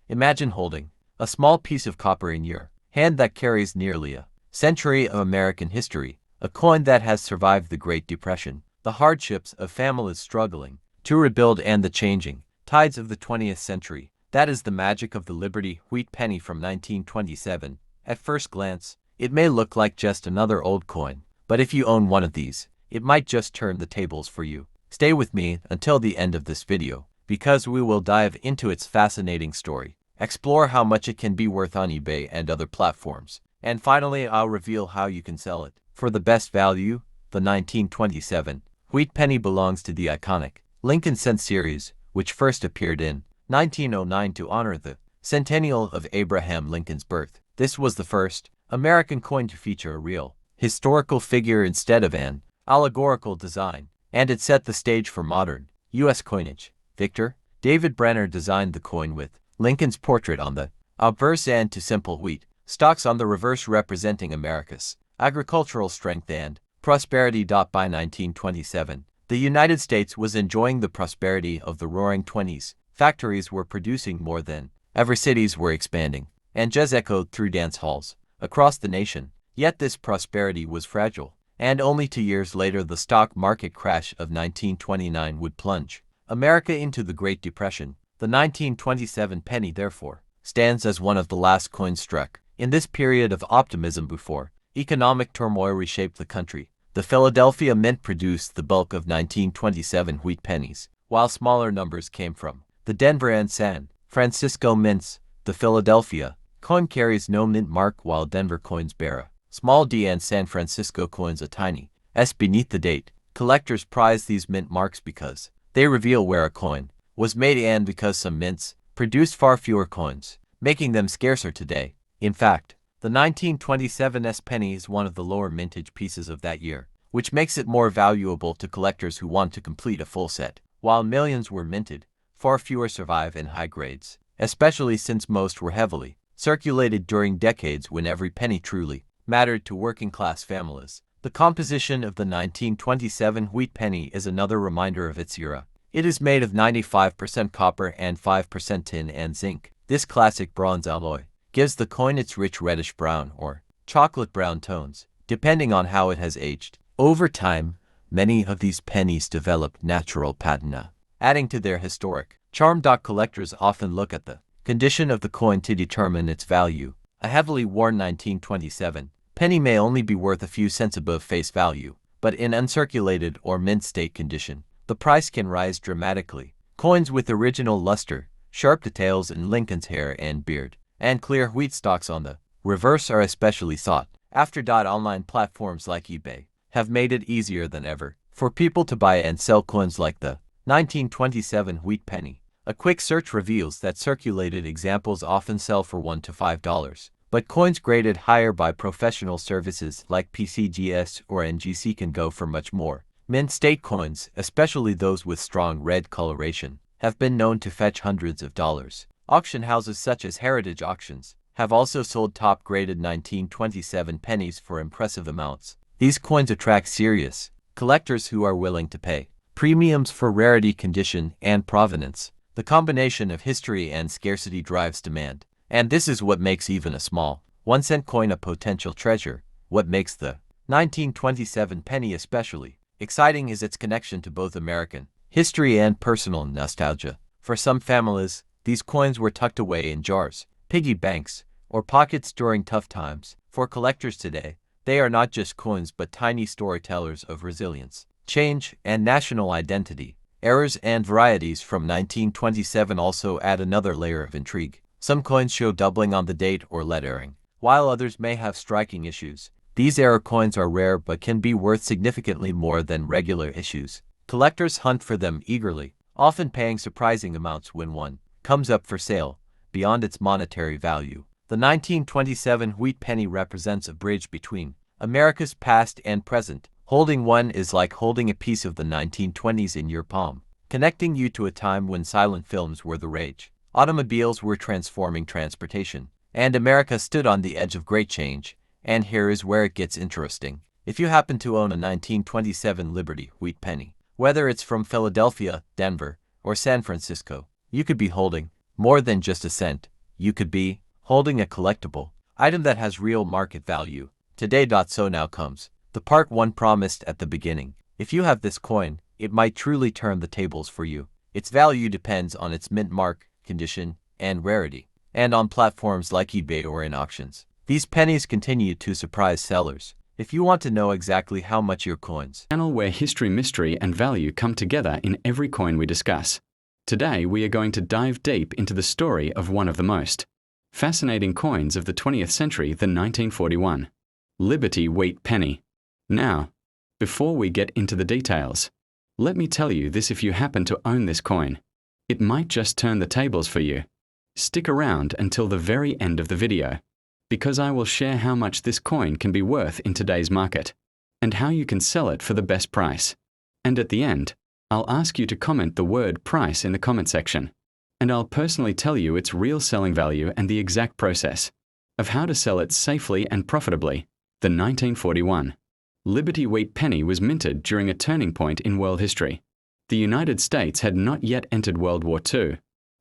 Imagine holding a small piece of copper in your hand that carries nearly a century of American history, a coin that has survived the Great Depression, the hardships of families struggling to rebuild, and the changing tides of the 20th century. That is the magic of the Liberty Wheat Penny from 1927. At first glance, it may look like just another old coin, but if you own one of these, it might just turn the tables for you. Stay with me until the end of this video, because we will dive into its fascinating story, explore how much it can be worth on eBay and other platforms, and finally I'll reveal how you can sell it for the best value. The 1927 Wheat Penny belongs to the iconic Lincoln Cent series, which first appeared in 1909 to honor the centennial of Abraham Lincoln's birth. This was the first American coin to feature a real historical figure instead of an allegorical design, and it set the stage for modern U.S. coinage. Victor David Brenner designed the coin with Lincoln's portrait on the obverse and two simple wheat stalks on the reverse, representing America's agricultural strength and prosperity. By 1927, the United States was enjoying the prosperity of the Roaring Twenties. Factories were producing more than ever, cities were expanding, and jazz echoed through dance halls across the nation. Yet this prosperity was fragile, and only 2 years later the stock market crash of 1929 would plunge America into the Great Depression. The 1927 penny, therefore, stands as one of the last coins struck in this period of optimism before economic turmoil reshaped the country. The Philadelphia Mint produced the bulk of 1927 wheat pennies, while smaller numbers came from the Denver and San Francisco mints. The Philadelphia coin carries no mint mark, while Denver coins bear a small D and San Francisco coins a tiny S beneath the date. Collectors prize these mint marks because they reveal where a coin was made, and because some mints produced far fewer coins, making them scarcer today. In fact, the 1927 penny is one of the lower mintage pieces of that year, which makes it more valuable to collectors who want to complete a full set. While millions were minted, far fewer survive in high grades, especially since most were heavily circulated during decades when every penny truly mattered to working-class families. The composition of the 1927 wheat penny is another reminder of its era. It is made of 95% copper and 5% tin and zinc. This classic bronze alloy gives the coin its rich reddish brown or chocolate brown tones, depending on how it has aged. Over time, many of these pennies developed natural patina, adding to their historic charm. Collectors often look at the condition of the coin to determine its value. A heavily worn 1927 penny may only be worth a few cents above face value, but in uncirculated or mint state condition, the price can rise dramatically. Coins with original luster, sharp details in Lincoln's hair and beard, and clear wheat stalks on the reverse are especially sought after. Online platforms like eBay have made it easier than ever for people to buy and sell coins like the 1927 wheat penny. A quick search reveals that circulated examples often sell for $1 to $5, but coins graded higher by professional services like PCGS or NGC can go for much more. Mint state coins, especially those with strong red coloration, have been known to fetch hundreds of dollars. Auction houses such as Heritage Auctions have also sold top-graded 1927 pennies for impressive amounts. These coins attract serious collectors who are willing to pay premiums for rarity, condition, and provenance. The combination of history and scarcity drives demand, and this is what makes even a small 1-cent coin a potential treasure. What makes the 1927 penny especially exciting is its connection to both American history and personal nostalgia. For some families, these coins were tucked away in jars, piggy banks, or pockets during tough times. For collectors today, they are not just coins but tiny storytellers of resilience, change, and national identity. Errors and varieties from 1927 also add another layer of intrigue. Some coins show doubling on the date or lettering, while others may have striking issues. These error coins are rare but can be worth significantly more than regular issues. Collectors hunt for them eagerly, often paying surprising amounts when one comes up for sale, beyond its monetary value. The 1927 wheat penny represents a bridge between America's past and present. Holding one is like holding a piece of the 1920s in your palm, connecting you to a time when silent films were the rage, automobiles were transforming transportation, and America stood on the edge of great change. And here is where it gets interesting. If you happen to own a 1927 Liberty wheat penny, whether it's from Philadelphia, Denver, or San Francisco, you could be holding more than just a cent. you could be holding a collectible item that has real market value today. So now comes the part one promised at the beginning. If you have this coin, it might truly turn the tables for you. Its value depends on its mint mark, condition, and rarity, and on platforms like eBay or in auctions. These pennies continue to surprise sellers. If you want to know exactly how much your coins Channel where history, mystery, and value come together in every coin we discuss. Today we are going to dive deep into the story of one of the most fascinating coins of the 20th century, the 1941 Liberty Wheat Penny. Now, before we get into the details, let me tell you this: if you happen to own this coin, it might just turn the tables for you. Stick around until the very end of the video, because I will share how much this coin can be worth in today's market, and how you can sell it for the best price. And at the end, I'll ask you to comment the word price in the comment section, and I'll personally tell you its real selling value and the exact process of how to sell it safely and profitably. The 1941 Liberty Wheat Penny was minted during a turning point in world history. The United States had not yet entered World War II,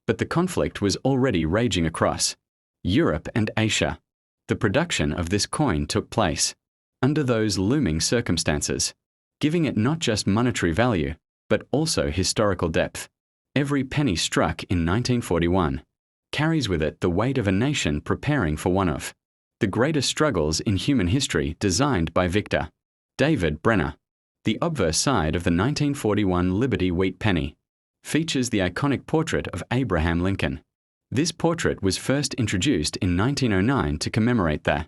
but the conflict was already raging across Europe and Asia. The production of this coin took place under those looming circumstances, giving it not just monetary value, but also historical depth. Every penny struck in 1941 carries with it the weight of a nation preparing for one of the greatest struggles in human history, designed by Victor David Brenner. The obverse side of the 1941 Liberty Wheat Penny features the iconic portrait of Abraham Lincoln. This portrait was first introduced in 1909 to commemorate the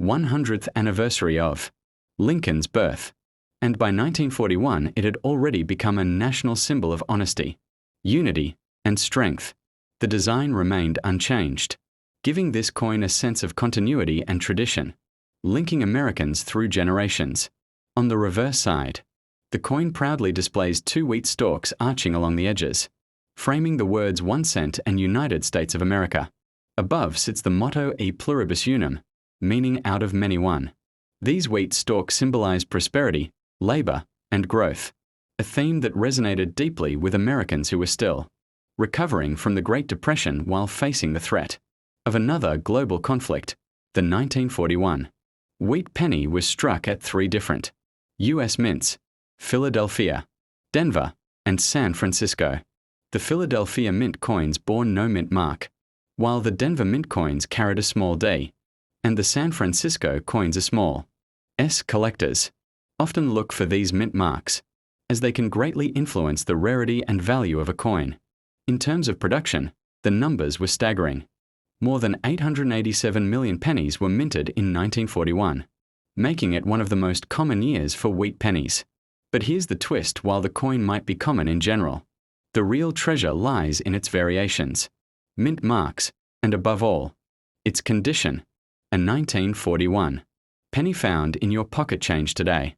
100th anniversary of Lincoln's birth, and by 1941 it had already become a national symbol of honesty, unity, and strength. The design remained unchanged, giving this coin a sense of continuity and tradition, linking Americans through generations. On the reverse side, the coin proudly displays two wheat stalks arching along the edges, framing the words 1 cent and United States of America. Above sits the motto E pluribus unum, meaning out of many one. These wheat stalks symbolize prosperity, labor, and growth, a theme that resonated deeply with Americans who were still recovering from the Great Depression while facing the threat of another global conflict. The 1941 Wheat Penny was struck at 3 different U.S. mints: Philadelphia, Denver, and San Francisco. The Philadelphia mint coins bore no mint mark, while the Denver mint coins carried a small D, and the San Francisco coins a small S. Collectors often look for these mint marks, as they can greatly influence the rarity and value of a coin. In terms of production, the numbers were staggering. More than 887 million pennies were minted in 1941, making it one of the most common years for wheat pennies. But here's the twist: while the coin might be common in general, the real treasure lies in its variations, mint marks, and above all, its condition. A 1941 penny found in your pocket change today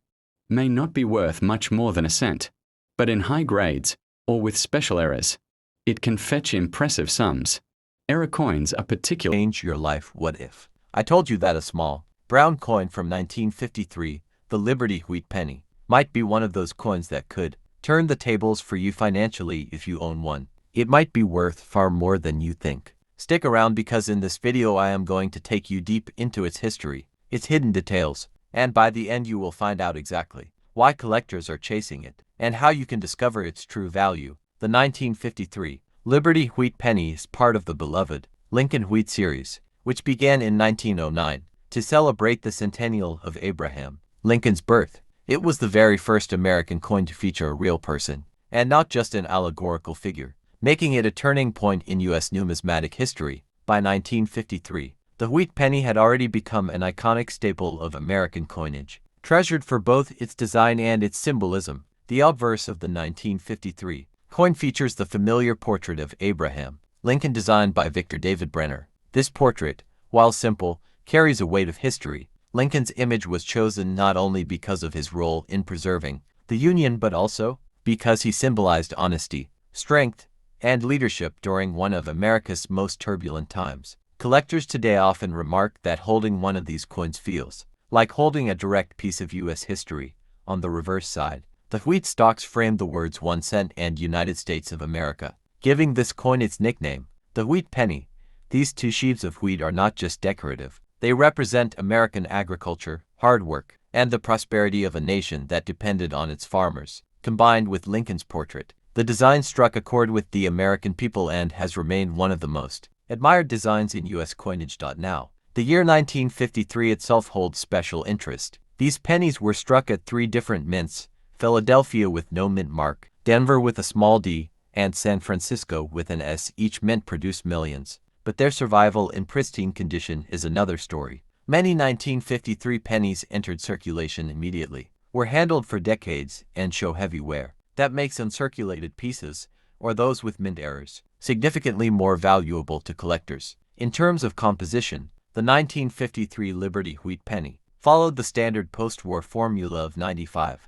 may not be worth much more than a cent, but in high grades, or with special errors, it can fetch impressive sums. Error coins are particularly change your life. What if I told you that a small brown coin from 1953, the Liberty Wheat Penny, might be one of those coins that could turn the tables for you financially if you own one? It might be worth far more than you think. Stick around, because in this video I am going to take you deep into its history, its hidden details, and by the end you will find out exactly why collectors are chasing it, and how you can discover its true value. The 1953 Liberty Wheat Penny is part of the beloved Lincoln Wheat series, which began in 1909 to celebrate the centennial of Abraham Lincoln's birth. It was the very first American coin to feature a real person, and not just an allegorical figure, making it a turning point in U.S. numismatic history. By 1953, the wheat penny had already become an iconic staple of American coinage, treasured for both its design and its symbolism. The obverse of the 1953 coin features the familiar portrait of Abraham Lincoln, designed by Victor David Brenner. This portrait, while simple, carries a weight of history. Lincoln's image was chosen not only because of his role in preserving the Union, but also because he symbolized honesty, strength, and leadership during one of America's most turbulent times. Collectors today often remark that holding one of these coins feels like holding a direct piece of U.S. history. On the reverse side, the wheat stalks frame the words 1 cent and United States of America, giving this coin its nickname, the Wheat Penny. These two sheaves of wheat are not just decorative. They represent American agriculture, hard work, and the prosperity of a nation that depended on its farmers. Combined with Lincoln's portrait, the design struck a chord with the American people and has remained one of the most admired designs in U.S. coinage. Now, the year 1953 itself holds special interest. These pennies were struck at 3 different mints: Philadelphia with no mint mark, Denver with a small d, and San Francisco with an S. Each mint produced millions, but their survival in pristine condition is another story. Many 1953 pennies entered circulation immediately, were handled for decades, and show heavy wear. That makes uncirculated pieces, or those with mint errors, significantly more valuable to collectors. In terms of composition, the 1953 Liberty wheat penny followed the standard post-war formula of 95%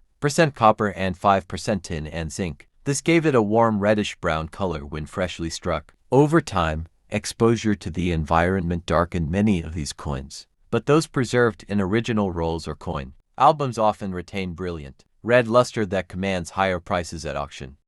copper and 5% tin and zinc. This gave it a warm reddish-brown color when freshly struck. Over time, exposure to the environment darkened many of these coins, but those preserved in original rolls or coin albums often retain brilliant, red luster that commands higher prices at auction.